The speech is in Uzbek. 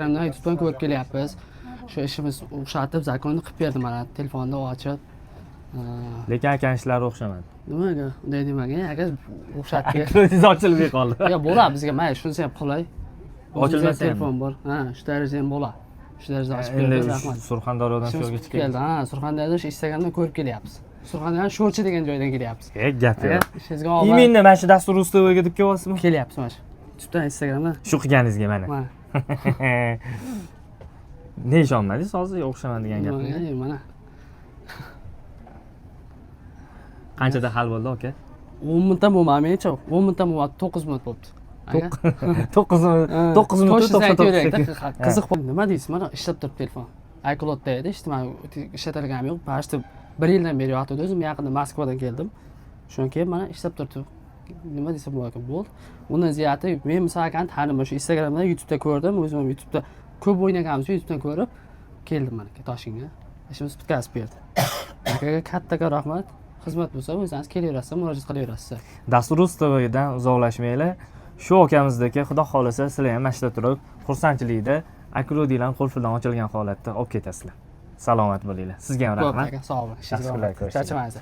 YouTubedan ko'rib kelyapmiz. Shu ishimiz o'xshatib zakonni qilib berdi mana telefonda ochib. Lekin akang ishlari o'xshamadi. Nimaga? Unday demagan, aka o'xshatib. Akrongiz ochilmay qoldi. Yo, bo'ladi bizga, mayli, shunisi ham qulay. Ochilmasa telefon bor. Ha, shu darajada ham bo'ladi. Shu darajada ochib Endi berdi, rahmat. Surxondaryodan shu yerga Chiqib keldi. Ha, Surxondaryoda shu Instagramdan ko'rib kelyapmiz. Surxondaryo Sho'rchi degan joydan kelyapmiz. Gap yo'q. Ishingizga omadli. Imенно mana shu dastur ustoviga deb kelyapsizmi? Kelyapmiz mana shu. YouTubedan Instagramdan. Shu qilganingizga mana. Mana. Ne ishonmadingiz hozir o'xshaman degan gapga? Mana. Qanchada hal bo'ldi aka? 10 minutdan bo'lmadi mencha. 10 minutdan bo'lmadi, 9 minut bo'libdi. 9 minut qiziq bo'ldi. Nima deysiz? Mana ishlab turibdi telefon. iCloudda edi, ijtimoiy ishlatilganim yo'q. Pashti 1 yildan beri yotibdi. O'zim yaqinda Moskvadan keldim. Shundan keyin mana ishlab turibdi. Nima desam bo'lar ekan? Bo'ldi. Undan ziyodi men misol akani taniman, shu Instagramdan, YouTube'da ko'rdim, o'zim YouTube'da ko'p o'ynaganmiz, YouTube'dan ko'rib keldim mana Toshkentga. Ishimiz bitkazib berdi. Akaga katta rahmat. Xizmat bo'lsa o'zingiz kelaverasiz, murojaat qilaverasiz. Dastur ustovidan uzoqlashmanglar. Shu akamizdagi xudo xolasa sizlar ham mashta turib, xursandchilikda akrodiylar qulfidan ochilgan holatda olib ketasizlar. Salomat bo'linglar. Sizga ham rahmat. Sog' bo'ling. Charchamangiz.